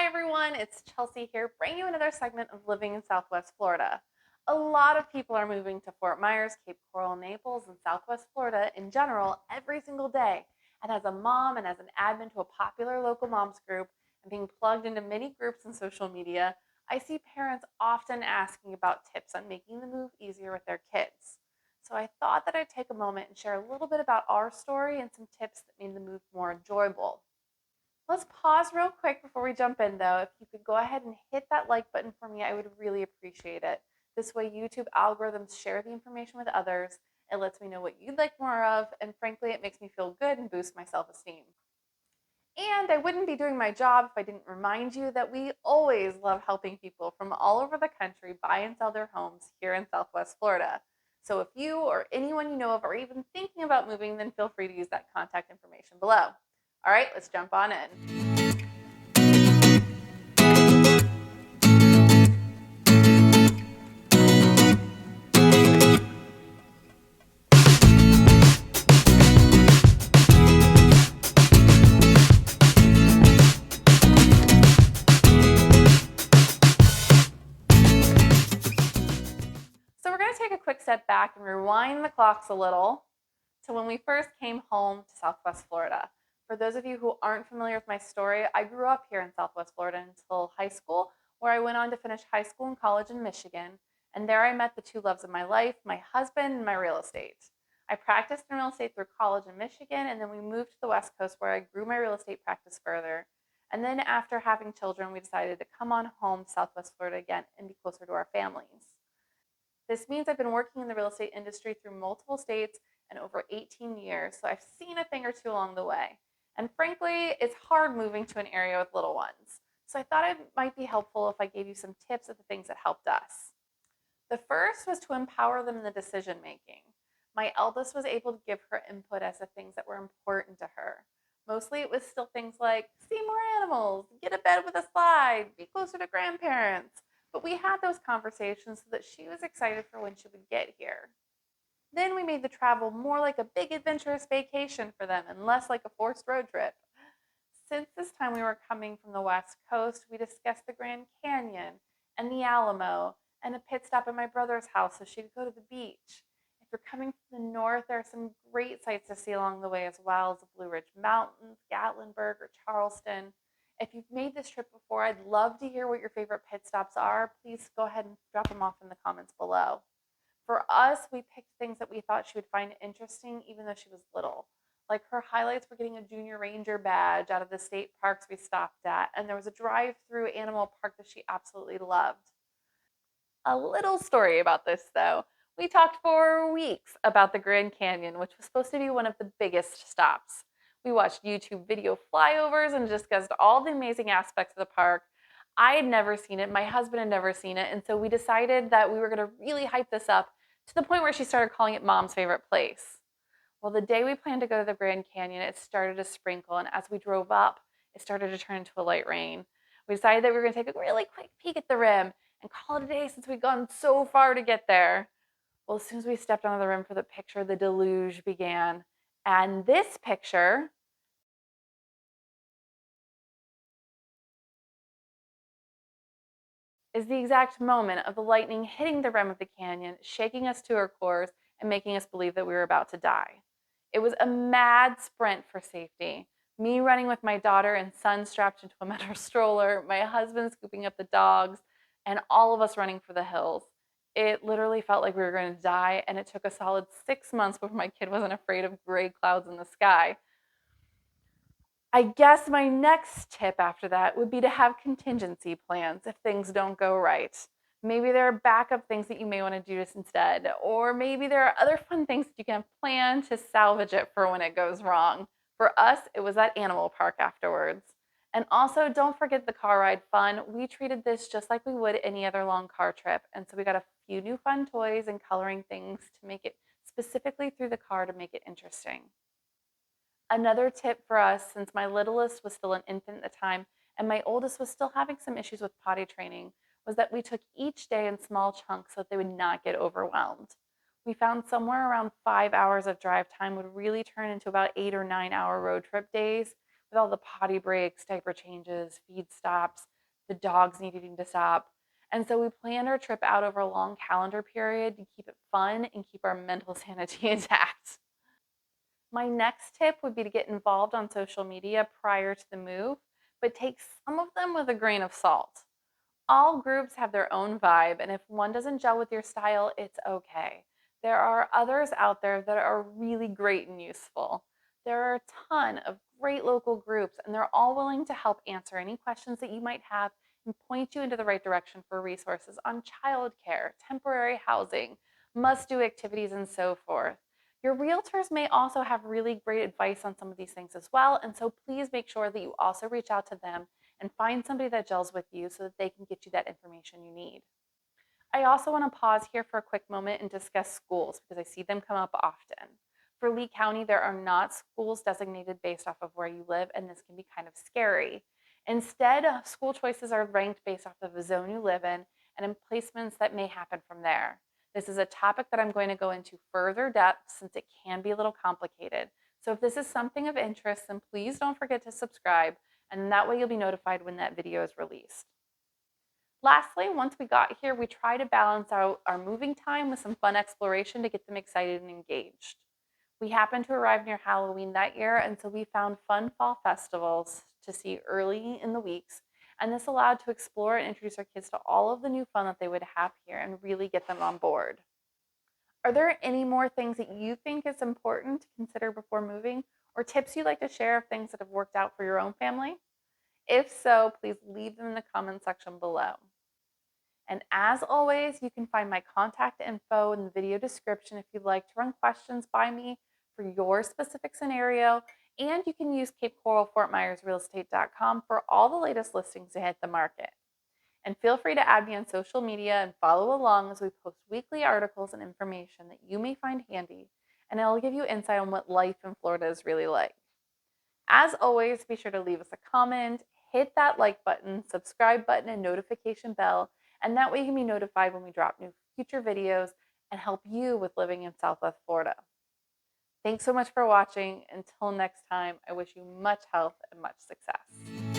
Hi everyone, it's Chelsea here, bringing you another segment of Living in Southwest Florida. A lot of people are moving to Fort Myers, Cape Coral, Naples, and Southwest Florida in general every single day. And as a mom and as an admin to a popular local moms group and being plugged into many groups and social media, I see parents often asking about tips on making the move easier with their kids. So I thought that I'd take a moment and share a little bit about our story and some tips that made the move more enjoyable. Let's pause real quick before we jump in, though. If you could go ahead and hit that like button for me, I would really appreciate it. This way, YouTube algorithms share the information with others. It lets me know what you'd like more of, and frankly, it makes me feel good and boosts my self esteem. And I wouldn't be doing my job if I didn't remind you that we always love helping people from all over the country buy and sell their homes here in Southwest Florida. So if you or anyone you know of are even thinking about moving, then feel free to use that contact information below. All right, let's jump on in. So we're going to take a quick step back and rewind the clocks a little to when we first came home to Southwest Florida. For those of you who aren't familiar with my story, I grew up here in Southwest Florida until high school, where I went on to finish high school and college in Michigan. And there I met the two loves of my life, my husband and my real estate. I practiced in real estate through college in Michigan, and then we moved to the West Coast where I grew my real estate practice further. And then after having children, we decided to come on home to Southwest Florida again and be closer to our families. This means I've been working in the real estate industry through multiple states and over 18 years, so I've seen a thing or two along the way. And frankly, it's hard moving to an area with little ones. So I thought it might be helpful if I gave you some tips of the things that helped us. The first was to empower them in the decision making. My eldest was able to give her input as to things that were important to her. Mostly it was still things like see more animals, get a bed with a slide, be closer to grandparents. But we had those conversations so that she was excited for when she would get here. Then we made the travel more like a big adventurous vacation for them and less like a forced road trip. Since this time we were coming from the West Coast, we discussed the Grand Canyon and the Alamo and a pit stop at my brother's house so she could go to the beach. If you're coming from the north, there are some great sights to see along the way as well as the Blue Ridge Mountains, Gatlinburg, or Charleston. If you've made this trip before, I'd love to hear what your favorite pit stops are. Please go ahead and drop them off in the comments below. For us, we picked things that we thought she would find interesting, even though she was little. Like her highlights were getting a junior ranger badge out of the state parks we stopped at, and there was a drive through animal park that she absolutely loved. A little story about this, though. We talked for weeks about the Grand Canyon, which was supposed to be one of the biggest stops. We watched YouTube video flyovers and discussed all the amazing aspects of the park. I had never seen it, my husband had never seen it, and so we decided that we were going to really hype this up to the point where she started calling it Mom's favorite place. Well, the day we planned to go to the Grand Canyon, it started to sprinkle, and as we drove up, it started to turn into a light rain. We decided that we were going to take a really quick peek at the rim and call it a day since we'd gone so far to get there. Well, as soon as we stepped onto the rim for the picture, the deluge began. And this picture is the exact moment of the lightning hitting the rim of the canyon, shaking us to our cores, and making us believe that we were about to die. It was a mad sprint for safety. Me running with my daughter and son strapped into a metal stroller, my husband scooping up the dogs, and all of us running for the hills. It literally felt like we were going to die, and it took a solid 6 months before my kid wasn't afraid of gray clouds in the sky. I guess my next tip after that would be to have contingency plans if things don't go right. Maybe there are backup things that you may want to do this instead, or maybe there are other fun things that you can plan to salvage it for when it goes wrong. For us, it was that animal park afterwards. And also, don't forget the car ride fun. We treated this just like we would any other long car trip. And so we got a few new fun toys and coloring things to make it specifically through the car to make it interesting. Another tip for us, since my littlest was still an infant at the time and my oldest was still having some issues with potty training, was that we took each day in small chunks so that they would not get overwhelmed. We found somewhere around 5 hours of drive time would really turn into about 8 or 9 hour road trip days with all the potty breaks, diaper changes, feed stops. The dogs needing to stop. And so we planned our trip out over a long calendar period to keep it fun and keep our mental sanity intact. My next tip would be to get involved on social media prior to the move, but take some of them with a grain of salt. All groups have their own vibe, and if one doesn't gel with your style, it's okay. There are others out there that are really great and useful. There are a ton of great local groups, and they're all willing to help answer any questions that you might have and point you into the right direction for resources on childcare, temporary housing, must do activities, and so forth. Your realtors may also have really great advice on some of these things as well, and so please make sure that you also reach out to them and find somebody that gels with you so that they can get you that information you need. I also want to pause here for a quick moment and discuss schools because I see them come up often. For Lee County, there are not schools designated based off of where you live, and this can be kind of scary. Instead, school choices are ranked based off of the zone you live in and in placements that may happen from there. This is a topic that I'm going to go into further depth since it can be a little complicated. So if this is something of interest, then please don't forget to subscribe, and that way you'll be notified when that video is released. Lastly, once we got here, we try to balance out our moving time with some fun exploration to get them excited and engaged. We happened to arrive near Halloween that year, and so we found fun fall festivals to see early in the weeks, and this allowed to explore and introduce our kids to all of the new fun that they would have here and really get them on board. Are there any more things that you think is important to consider before moving, or tips you'd like to share of things that have worked out for your own family? If so, please leave them in the comment section below. And as always, you can find my contact info in the video description if you'd like to run questions by me for your specific scenario. And you can use Cape Coral Fort Myers realestate.com for all the latest listings to hit the market. And feel free to add me on social media and follow along as we post weekly articles and information that you may find handy. And it'll give you insight on what life in Florida is really like. As always, be sure to leave us a comment, hit that like button, subscribe button, and notification bell, and that way you can be notified when we drop new future videos and help you with living in Southwest Florida. Thanks so much for watching. Until next time, I wish you much health and much success.